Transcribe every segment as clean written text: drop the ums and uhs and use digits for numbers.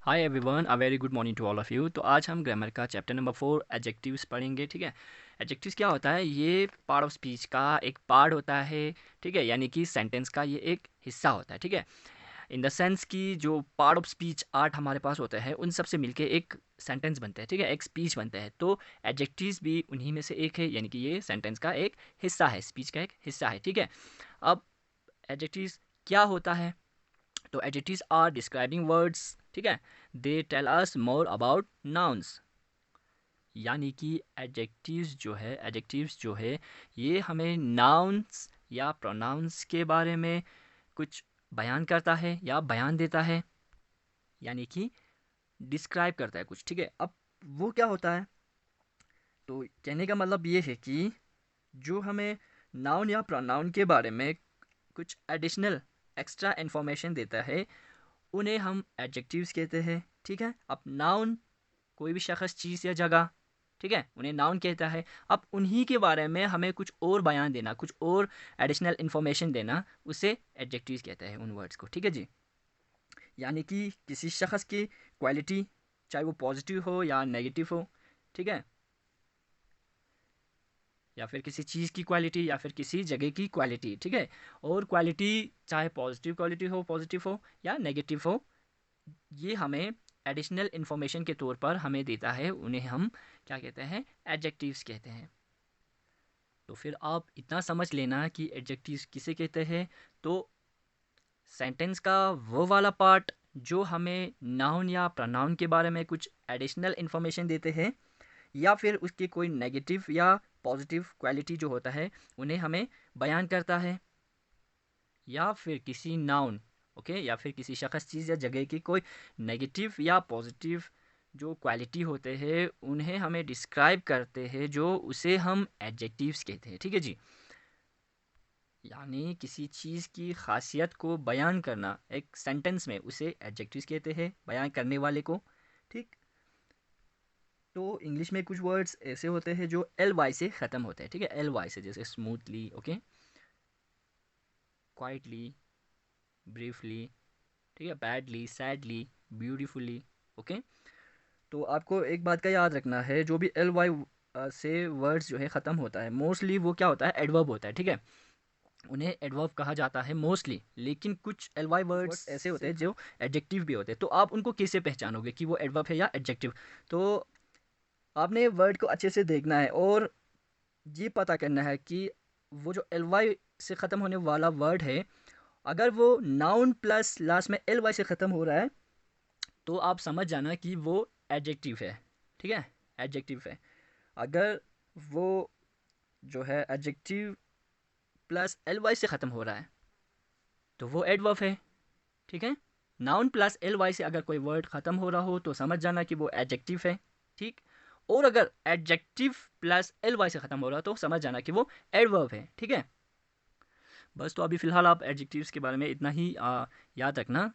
Hi everyone, a very good morning to all of you. तो आज हम grammar का चैप्टर नंबर 4 एडजेक्टिव्स पढ़ेंगे। ठीक है। एडजेक्टिव्स क्या होता है? ये पार्ट ऑफ स्पीच का एक पार्ट होता है। ठीक है, यानी कि सेंटेंस का ये एक हिस्सा होता है। ठीक है, इन द सेंस कि जो पार्ट ऑफ स्पीच आर्ट हमारे पास होता है उन सब से मिलके एक सेंटेंस बनता है। ठीक है, एक स्पीच बनता है। तो एडजेक्टिव्स भी उन्हीं में से एक है, यानी कि ये सेंटेंस का एक हिस्सा है, स्पीच का एक हिस्सा है। ठीक है। अब एडजेक्टिव्स क्या होता है? तो एडजेक्टिव्स आर डिस्क्राइबिंग वर्ड्स। ठीक है, they tell us more about nouns. यानी कि एडजेक्टिव्स जो है ये हमें नाउन्स या प्रोनाउंस के बारे में कुछ बयान करता है या बयान देता है, यानी कि डिस्क्राइब करता है कुछ। ठीक है, अब वो क्या होता है? तो कहने का मतलब ये है कि जो हमें नाउन या प्रोनाउन के बारे में कुछ एडिशनल एक्स्ट्रा इन्फॉर्मेशन देता है उन्हें हम एडजेक्टिव्स कहते हैं। ठीक है, अब नाउन कोई भी शख्स, चीज़ या जगह, ठीक है, उन्हें नाउन कहता है। अब उन्हीं के बारे में हमें कुछ और बयान देना, कुछ और एडिशनल इन्फॉर्मेशन देना, उसे एडजेक्टिव्स कहते हैं उन वर्ड्स को। ठीक है जी, यानी कि किसी शख्स की क्वालिटी, चाहे वो पॉजिटिव हो या नेगेटिव हो, ठीक है, या फिर किसी चीज़ की क्वालिटी या फिर किसी जगह की क्वालिटी। ठीक है, और क्वालिटी चाहे पॉजिटिव क्वालिटी हो, पॉजिटिव हो या नेगेटिव हो, ये हमें एडिशनल इन्फॉर्मेशन के तौर पर हमें देता है, उन्हें हम क्या कहते हैं? एडजेक्टिव्स कहते हैं। तो फिर आप इतना समझ लेना कि एडजेक्टिव्स किसे कहते हैं। तो सेंटेंस का वो वाला पार्ट जो हमें नाउन या प्रोनाउन के बारे में कुछ एडिशनल इन्फॉर्मेशन देते हैं, या फिर उसकी कोई नेगेटिव या पॉजिटिव क्वालिटी जो होता है उन्हें हमें बयान करता है, या फिर किसी नाउन, ओके, या फिर किसी शख्स, चीज़ या जगह की कोई नेगेटिव या पॉजिटिव जो क्वालिटी होते हैं उन्हें हमें डिस्क्राइब करते हैं, जो उसे हम एडजेक्टिव्स कहते हैं। ठीक है जी, यानी किसी चीज़ की खासियत को बयान करना एक सेंटेंस में, उसे एडजेक्टिव्स कहते हैं, बयान करने वाले को। ठीक। तो इंग्लिश में कुछ वर्ड्स ऐसे होते हैं जो एल वाई से ख़त्म होते हैं। ठीक है, एल वाई से, जैसे स्मूथली, ओके, क्वाइटली, ब्रीफली, ठीक है, बैडली, सैडली, ब्यूटीफुली, ओके। तो आपको एक बात का याद रखना है, जो भी एल वाई से वर्ड्स जो है ख़त्म होता है, मोस्टली वो क्या होता है? एडवर्ब होता है। ठीक है, उन्हें एडवर्ब कहा जाता है मोस्टली। लेकिन कुछ एल वाई वर्ड्स ऐसे होते हैं जो एडजेक्टिव भी होते हैं। तो आप उनको कैसे पहचानोगे कि वो एडवर्ब है या एडजेक्टिव? तो आपने वर्ड को अच्छे से देखना है और ये पता करना है कि वो जो एल वाई से ख़त्म होने वाला वर्ड है, अगर वो नाउन प्लस लास्ट में एल वाई से ख़त्म हो रहा है तो आप समझ जाना कि वो एडजेक्टिव है। ठीक है, एडजेक्टिव है। अगर वो जो है एडजेक्टिव प्लस एल वाई से ख़त्म हो रहा है तो वो एडवर्ब है। ठीक है, नाउन प्लस एल वाई से अगर कोई वर्ड ख़त्म हो रहा हो तो समझ जाना कि वो एडजेक्टिव है। ठीक, और अगर एडजेक्टिव प्लस एल वाई से ख़त्म हो रहा हो तो समझ जाना कि वो एडवर्ब है। ठीक है, बस तो अभी फ़िलहाल आप एडजेक्टिव्स के बारे में इतना ही याद रखना,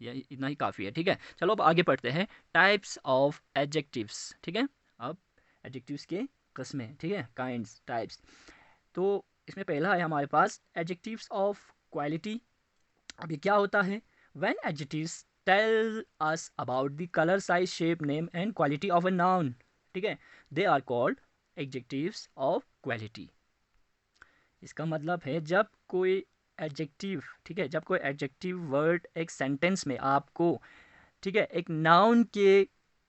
या इतना ही काफ़ी है। ठीक है, चलो अब आगे पढ़ते हैं टाइप्स ऑफ एडजेक्टिव्स। ठीक है, अब एडजेक्टिव्स के किस्में, ठीक है, काइंड्स, टाइप्स। तो इसमें पहला है हमारे पास एडजेक्टिव्स ऑफ क्वालिटी। अब ये क्या होता है? When adjectives tell us about the colour, size, shape, name and quality of a noun, ठीक है, they are called adjectives of quality. इसका मतलब है जब कोई एडजेक्टिव, ठीक है, जब कोई एडजेक्टिव वर्ड एक सेंटेंस में आपको, ठीक है, एक नाउन के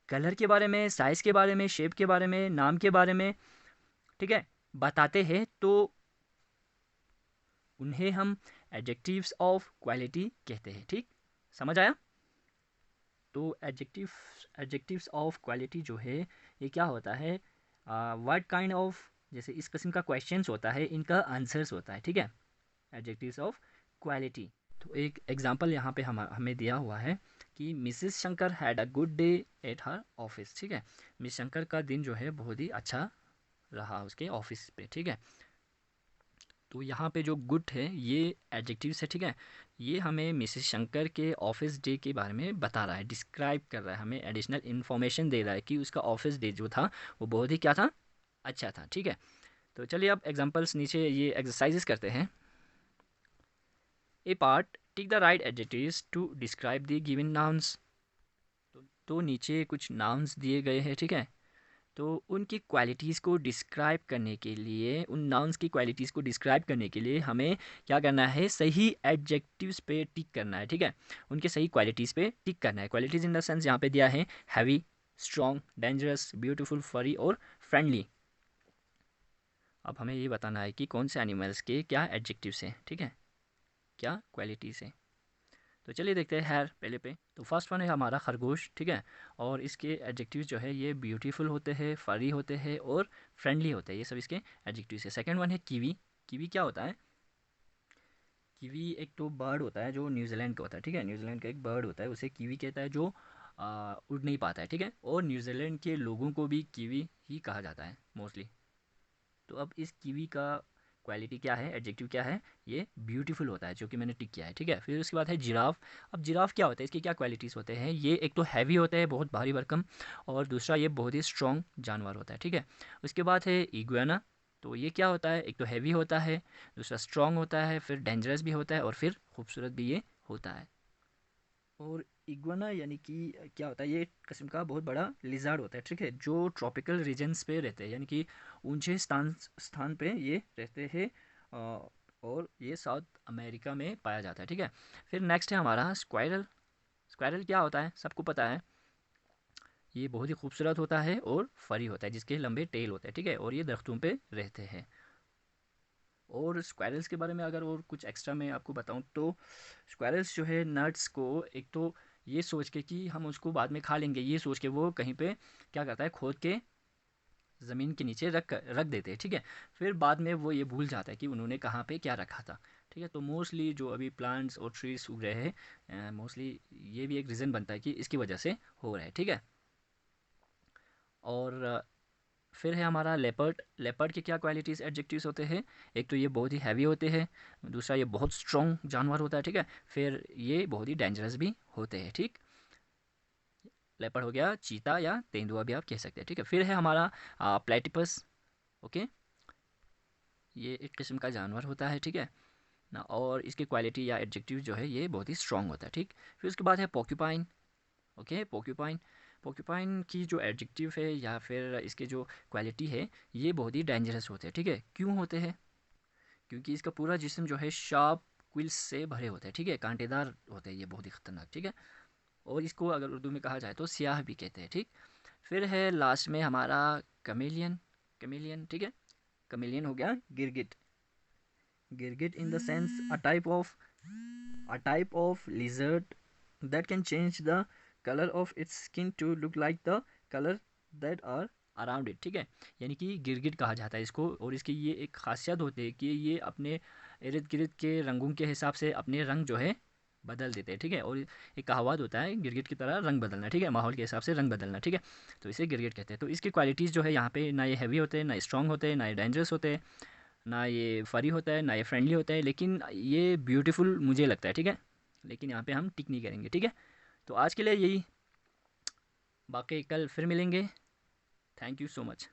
कलर के बारे में, साइज़ के बारे में, शेप के बारे में, नाम के बारे में, ठीक है, बताते हैं, तो उन्हें हम एडजेक्टिव्स ऑफ क्वालिटी कहते हैं। ठीक, समझ आया? तो एडजेक्टिव्स ऑफ क्वालिटी जो है ये क्या होता है? व्हाट काइंड ऑफ, जैसे इस किस्म का क्वेश्चंस होता है, इनका आंसर्स होता है। ठीक है, एडजेक्टिव्स ऑफ क्वालिटी। तो एक एग्जांपल यहाँ पे हमें दिया हुआ है कि Mrs Shankar had a good day at her office. ठीक है, मिस शंकर का दिन जो है बहुत ही अच्छा रहा उसके ऑफिस पे। ठीक है, तो यहाँ पे जो गुड है ये एडजेक्टिव्स है। ठीक है, ये हमें मिसेस शंकर के ऑफिस डे के बारे में बता रहा है, डिस्क्राइब कर रहा है, हमें एडिशनल इन्फॉर्मेशन दे रहा है कि उसका ऑफिस डे जो था वो बहुत ही क्या था? अच्छा था। ठीक है, तो चलिए अब एग्जांपल्स नीचे ये एक्सरसाइजेस करते हैं। A part, tick the right adjectives to describe the given nouns. तो तो नीचे कुछ नाउन्स दिए गए हैं, ठीक है। तो उनकी क्वालिटीज़ को डिस्क्राइब करने के लिए, उन नाउन्स की क्वालिटीज़ को डिस्क्राइब करने के लिए हमें क्या करना है, सही एडजेक्टिव्स पे टिक करना है, ठीक है। उनके सही क्वालिटीज़ पे टिक करना है। क्वालिटीज़ इन द सेंस यहाँ पे दिया है हैवी, स्ट्रॉन्ग, डेंजरस, ब्यूटीफुल, फरी और फ्रेंडली। अब हमें ये बताना है कि कौन से एनिमल्स के क्या एडजेक्टिव्स हैं, ठीक है, क्या क्वालिटीज़ हैं। तो चलिए देखते हैं हेयर पहले पे। तो फर्स्ट वन है हमारा खरगोश, ठीक है। और इसके एडजेक्टिव्स जो है ये ब्यूटीफुल होते हैं, फरी होते हैं और फ्रेंडली होते हैं, ये सब इसके एडजेक्टिव्स है। सेकंड वन है कीवी। कीवी क्या होता है? कीवी एक तो बर्ड होता है जो न्यूजीलैंड का होता है, ठीक है। न्यूजीलैंड का एक बर्ड होता है, उसे कीवी कहता है, जो उड़ नहीं पाता है, ठीक है। और न्यूजीलैंड के लोगों को भी कीवी ही कहा जाता है मोस्टली। तो अब इस कीवी का क्वालिटी क्या है, एडजेक्टिव क्या है? ये ब्यूटीफुल होता है, जो कि मैंने टिक किया है, ठीक है। फिर उसके बाद है जिराफ। अब जिराफ क्या होता है, इसके क्या क्वालिटीज़ होते हैं? ये एक तो हैवी होता है, बहुत भारी भरकम, और दूसरा ये बहुत ही स्ट्रॉन्ग जानवर होता है, ठीक है। उसके बाद है इग्वाना। तो ये क्या होता है? एक तो हैवी होता है, दूसरा स्ट्रॉन्ग होता है, फिर डेंजरस भी होता है, और फिर खूबसूरत भी ये होता है। और इग्वाना यानी कि क्या होता है, ये एक किस्म का बहुत बड़ा लिजार्ड होता है, ठीक है, जो ट्रॉपिकल रीजन्स पे रहते हैं, यानी कि ऊंचे स्थान स्थान पे ये रहते हैं। और ये साउथ अमेरिका में पाया जाता है, ठीक है। फिर नेक्स्ट है हमारा स्क्वायरल। स्क्वायरल क्या होता है, सबको पता है। ये बहुत ही खूबसूरत होता है और फरी होता है, जिसके लंबे टेल होते हैं, ठीक है, और ये दरख्तों पे रहते हैं। और स्क्वायरल्स के बारे में अगर और कुछ एक्स्ट्रा मैं आपको बताऊं तो स्क्वायरल्स जो है नट्स को एक तो ये सोच के कि हम उसको बाद में खा लेंगे, ये सोच के वो कहीं पे क्या करता है, खोद के ज़मीन के नीचे रख देते हैं, ठीक है। फिर बाद में वो ये भूल जाता है कि उन्होंने कहाँ पे क्या रखा था, ठीक है। तो मोस्टली जो अभी प्लांट्स और ट्रीज उग रहे हैं, मोस्टली ये भी एक रीज़न बनता है कि इसकी वजह से हो रहा है, ठीक है। और फिर है हमारा लेपर्ड। लेपर्ड के क्या क्वालिटीज़ एडजेक्टिव्स होते हैं? एक तो ये बहुत ही हैवी होते हैं, दूसरा ये बहुत स्ट्रॉन्ग जानवर होता है, ठीक है। फिर ये बहुत ही डेंजरस भी होते हैं, ठीक। लेपर्ड हो गया, चीता या तेंदुआ भी आप कह सकते हैं, ठीक है। फिर है हमारा प्लेटिपस। ओके, ये एक किस्म का जानवर होता है, ठीक है ना। और इसकी क्वालिटी या एडजेक्टिव जो है ये बहुत ही स्ट्रॉन्ग होता है, ठीक। फिर उसके बाद है पोक्यूपाइन। ओके, पोक्यूपाइन। पोक्यूपाइन की जो एडजेक्टिव है या फिर इसके जो क्वालिटी है, ये बहुत ही डेंजरस होते हैं, ठीक है। क्यों होते हैं? क्योंकि इसका पूरा जिस्म जो है शार्प क्विल्स से भरे होते हैं, ठीक है, कांटेदार होते हैं, ये बहुत ही खतरनाक, ठीक है। और इसको अगर उर्दू में कहा जाए तो सियाह भी कहते हैं, ठीक। फिर है लास्ट में हमारा कमेलियन। कमेलियन, ठीक है। कमेलियन हो गया गिरगिट। गिरगिट in the sense a type of lizard that can change the color of its skin to look like the color that are around it, ठीक है। यानी कि गिरगिट कहा जाता है इसको, और इसकी ये एक खासियत होती है कि ये अपने इर्द गिर्द के रंगों के हिसाब से अपने रंग जो है बदल देते हैं, ठीक है। और एक कहावत होता है गिरगिट की तरह रंग बदलना, ठीक है, माहौल के हिसाब से रंग बदलना, ठीक है। तो इसे गिरगिट कहते हैं। तो इसकी क्वालिटीज़ जो है यहाँ पे, ना ये हैवी होते हैं, ना स्ट्रॉन्ग होते हैं, ना ये डेंजरस होते हैं, ना ये फरी होता है, ना ये फ्रेंडली होता है, लेकिन ये ब्यूटीफुल मुझे लगता है, ठीक है। लेकिन यहाँ पे हम टिक नहीं करेंगे, ठीक है। तो आज के लिए यही, बाकी कल फिर मिलेंगे। Thank you so much.